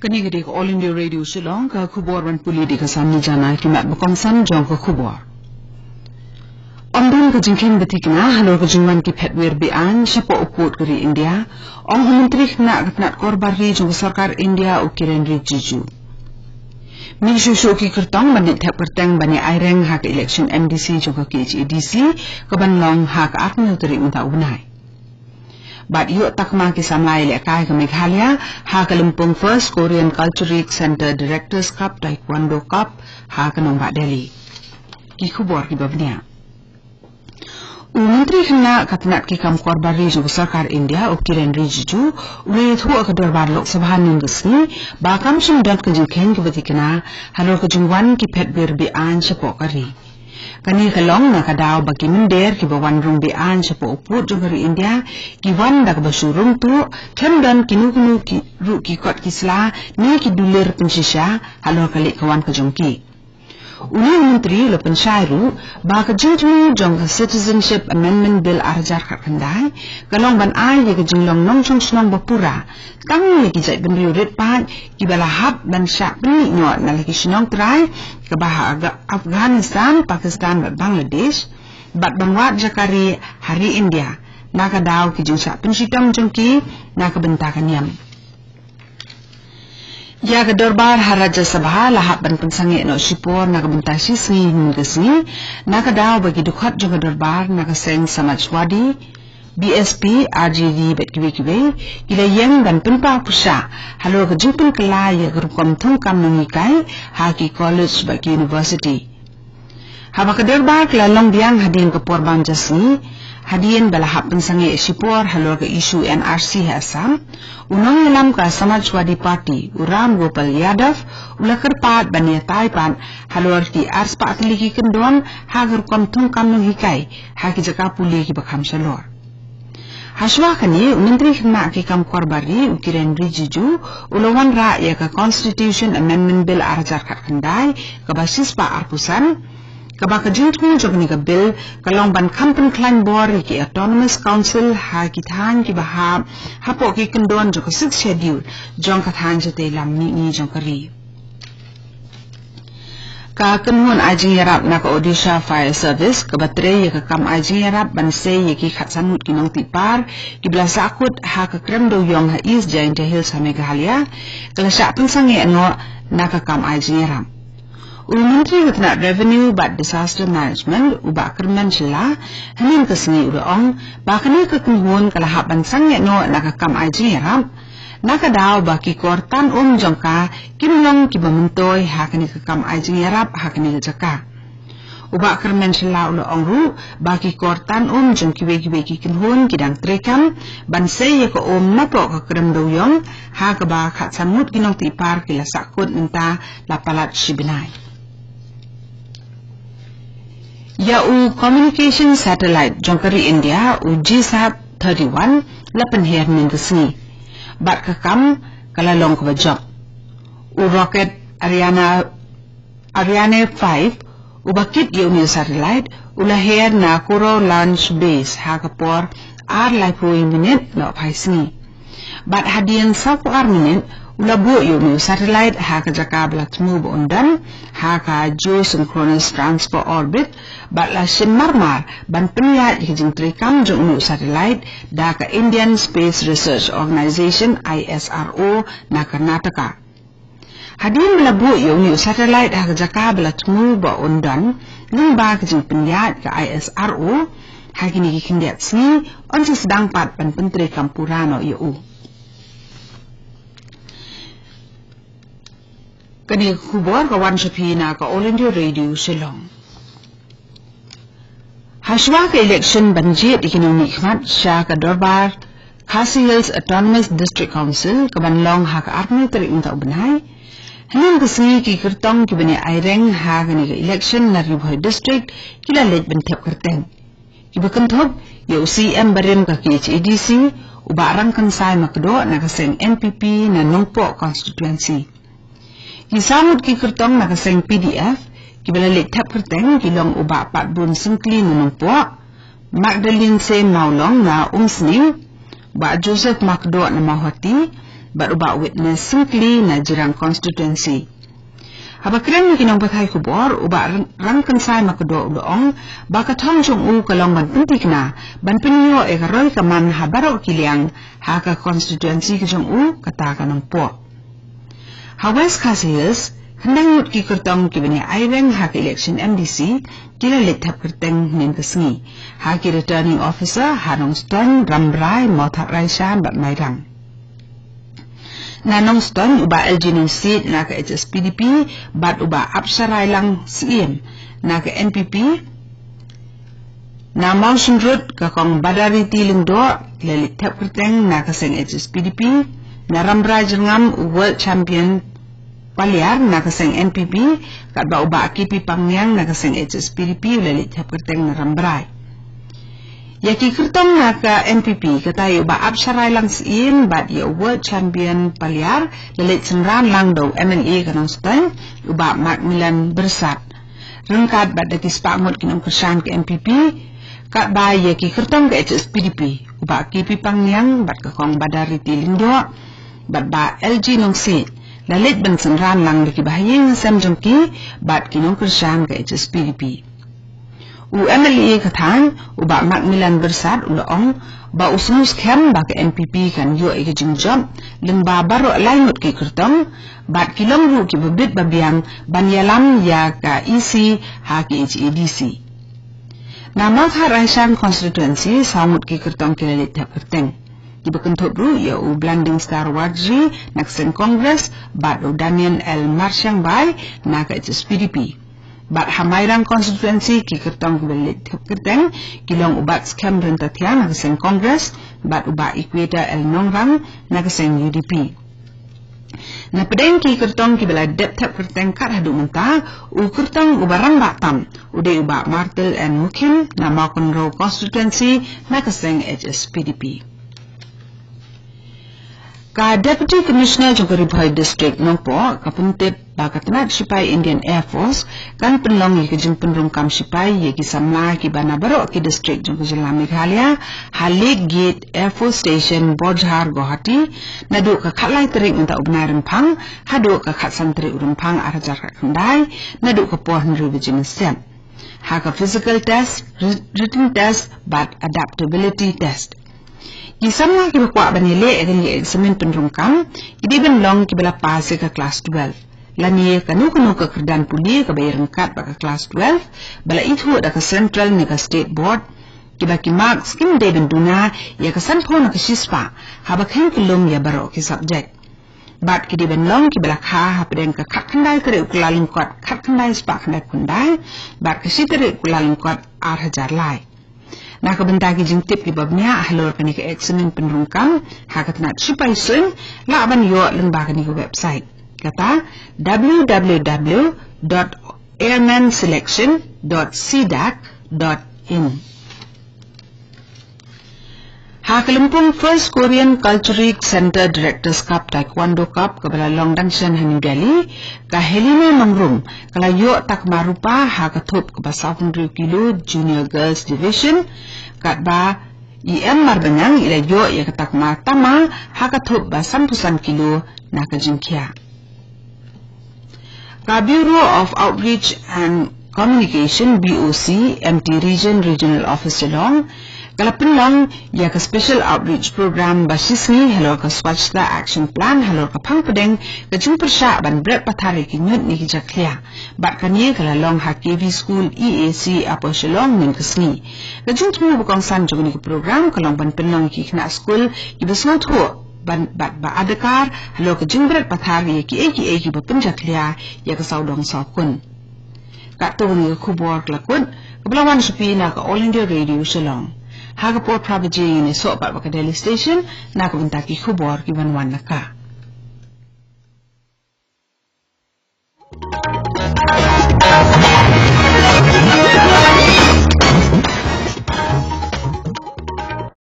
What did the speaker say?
Kani ko All India Radio Shillong ka khubor ban puli di ka samni jana ki mat bokong san jong ka khubor. Ondon ka jingkhen batikna halo ka jingwan ki phetwer bian shapo upot kari India ong menteri na gatnat korbari jong sarkar India ukiren ri jiju. Mi shushu ki kertong bandit thap kerteng bani aireng hak election MDC jong ka KHDC ka ban long hak atnu teri unta unai. But you takma ki samlai le kai ka Meghalaya ha ka Lumpung First Korean Cultural Center Directors Cup Taekwondo Cup ha ka nong ba Delhi ki khubor ki babnia Menteri Khana katnat ki kam korbari jo sarkar India ukiren rijju we thu ka darbar lok sabha ning gisni ba kam sum dat ka jingkhen ki batikana halo ka jingwan ki phetbir bi an chapo kari Kani kalong na kadaw bagi minder ki bawan rung bian sa pouput jong dari India ki wan dak basurung tu kemdan kinukunu ki ru ki kot kisla ni ki dulir pensisya halo kalik kawan ka jongki. Uni menteri lo pensairu ba ka jingju jong Citizenship Amendment Bill arjar kat kandai kalong ban ai ye ka jinglong nong chong snong bapura tang ye ki jai ben rit pat ki balahap ban syak bni nyot na lagi snong trai ka bahaga Afghanistan Pakistan dan Bangladesh bat banwat jakari hari India naka daw ki jing sak pensitam jongki naka bentakan yam Ya ke dorbar haraja sabha lahap ban pensange no sipor naga bentasi sni ngesni naga daw bagi dukhat juga dorbar naga seng samajwadi BSP RGD bet kiwe ila yang dan penpa pusha halo ke jingpin kela ya gerukom thung kam nangikai haki college bagi university haba ke dorbar kela long biang hadin ke porbang jasni hadian balahap pensange sipor halo ke isu NRC Assam unang alam ka Samajwadi Party Uram Gopal Yadav ulakar pat bania taipan halo ki ars pa atliki kendon hagar kom thung kam nung hikai haki jaka puli ki bakham salor haswa kani menteri khna ki kam korbari ukiren rijju ulawan ra ya ka Constitution Amendment Bill arjar khat khandai ka basis pa arpusan Kaba ka jingtung jog ni ka bill kalong ban kampen klan bor ki Autonomous Council ha ki than ki bahab hapo ki kendon jog 6 schedule jong ka than jate lam ni jong kari ka kenhun ajing yarap na ka Odisha Fire Service ka batre ye ka kam ajing yarap ban se ye ki khatsanut ki nong tipar ki blasakut ha ka kremdo yong ha East Giant Hills ha Meghalaya kala sya pensange no na ka kam ajing yarap Menteri Gatnat Revenue but Disaster Management uba kerman sila hanin kesini udaong bakani kekenhun kalahap bansang no nakakam ajing yarap nakadaw baki kortan jongka kimlong kibamuntoy hakani kakam ajing yarap hakani jaka uba kerman sila udaong ru baki kortan jong kiwe kenhun kidang trekam bansay ko napo kakrem doyong hakaba khatsamut ginong tipar kilasakut nta lapalat sibinay Ya communication satellite jongkari India GSAT 31 lapan her ningesni bat kakam kalalong kabajok rocket Ariane 5 ubakit new satellite ulaher na kuro launch base hakapor R-Lipo minute no paisni bat hadian sapu minute Ulabu yung satellite haka jaka blatmu bondan haka geosynchronous transfer orbit batla marmar ban penyat hijing trikam jong satellite daka Indian Space Research Organization ISRO na Karnataka. Hadin ulabu yung satellite haka jaka blatmu bondan nang ba hijing penyat ka ISRO hagini kikindiat sni onsi sedang pat ban pentri kampurano yu. Kani khubor kawan sapina ka All India Radio Shillong. Haswa ka election banjit ikinong nikmat siya ka dorbar Khasi Hills Autonomous District Council kabanlong haka army tari unta ubanay. Hanin kasi ki kertong ki bani aireng haka ni ka election na Ribhoy District kila late bantep kerteng. Ki bakantog ya UCM barim ka KHDC ubarang kansay makdo na kaseng NPP na Nungpo constituency. Kisamut ki kertong nakaseng PDF, kibalalik tap kerteng kilong uba pat bun sengkli menungpo, Magdalene se maulong na umsning, ba Joseph Makdo na mahoti, bat uba witness simply na jirang constituency. Habakren ni kinong patay kubor uba rangkan sai makado uloong baka thong jong u kalong ban pentik na ban penyo e karoy kaman habaro kiliang haka constituency kajong u kata kanong po. Ha West Khasi Hills kandang mut ki kertong ki bani aireng haka election MDC kila letap kerteng nin kesngi haki returning officer hanong ston ramrai mothak raishan bat mairang. Nanong ston uba LG nung seat na ka HSPDP bat uba apsaray lang CM na ka NPP na mountain road ka kong badariti lingdo lalitap kerteng na ka seng HSPDP na ramray jengam world champion paliar na ka seng NPP kat ba uba akipi pangyang na ka seng HSPDP lalitap kerteng na ramray. Yaki kertong na ka NPP katay uba apsaray lang siin bat ya world champion paliar lalit senran lang daw MLA kanang stan uba Macmillan bersat rengkat bat daki spamut kinong kersan ke NPP kat ba yaki kertong ke HSPDP uba kipi pangyang bat kakong badariti lindo bat ba LG nong si lalit ban senran lang daki bahayang semjongki bat kinong kersan ke HSPDP. U MLA katang uba Macmillan bersat uloong ba usunus kem ba ke NPP kan yo e jing job leng ba baro lainut ki kertong bat kilong ru ki bebit babiang banyalam ya ka EC ha ki HEDC. Nama tha Raishan constituency samut ki kertong kilalit tap kerteng. Ki bekentut ru ya u Blanding Star Wadri naksen Congress bat u Daniel L Marsyang Bai na ka HSPDP. Bat hamairang constituency ki kertong kilalit tap kerteng kilong ubat skam rentatian na kaseng Congress bat uba Equator L Nongrang na kaseng UDP. Na pedeng ki kertong ki bela dep tap kerteng kat hadu mentah u kertong ubarang batam ude uba Martel and Mukim na Makon Row constituency na kaseng HSPDP. Ka Deputy Commissioner Jogoribhoy District Nongpo kapuntip bakatnat Sipai Indian Air Force kan penlong yi kejing penrungkam Sipai yi ki samla ki banabaro ki district jong Jilla Meghalaya Halik Gate Air Force Station Bojhar Guwahati nadu ka khatlai terik unta ubnai rempang hadu ka khatsan terik rempang arajar ka kendai nadu ka pohon rubijin sem ha ka physical test written test but adaptability test. Kisamla ki bakwa banile eden ye examen penrungkam idi benlong ki bela pas ka class 12 lani kanu ka kerdan puli ka bayar kat ka class 12 bala itu da ka central ni ka state board ki baki marks kim de benduna ya ka sanpo na ka sispa habakhen kilom ya baro ki subject bat ki di benlong ki bela kha hapden ka khandai kare ukulalin kot khandai spa khandai kundai bat ka sitere ukulalin kot 8000 lai. Nakabenta ki jing tip ki babnya halor kani ka examen penrungkam hakatnat Sipai sun laban yo lengba kani ka website kata www.airmanselection.cdac.in. Hakalumpung First Korean Cultural Center Directors Cup Taekwondo Cup kabala Longdang Shan New Delhi ka Helena Mangrum kala yo tak marupa hakathop ka 100 kilo Junior Girls Division kat ba IM Marbanyang ila yo ya katak matama hakathop ba 100 kilo na kajingkya. Ka Bureau of Outreach and Communication BOC MT Regional Office Shillong Kalapin lang ya ka special outreach program basisni halor ka swachhta action plan halor ka phangpadeng ka jungpersha ban brek pathari ki nyut ni ki jaklia bat kani kala long ha KV school EAC apo Shillong nin kasni ka jungtmu bukong san jogni ki program kalong ban penlong ki khna school ki besnot ho ban bat ba adakar halor ka jungbrek pathari ki ki ba penjaklia ya ka saudong sakun ka to ni khubor klakun kablawan supina ka All India Radio Shillong Hagapur Prabhaji ni so pa Daily Station na kabunta ki khubor ki banwan naka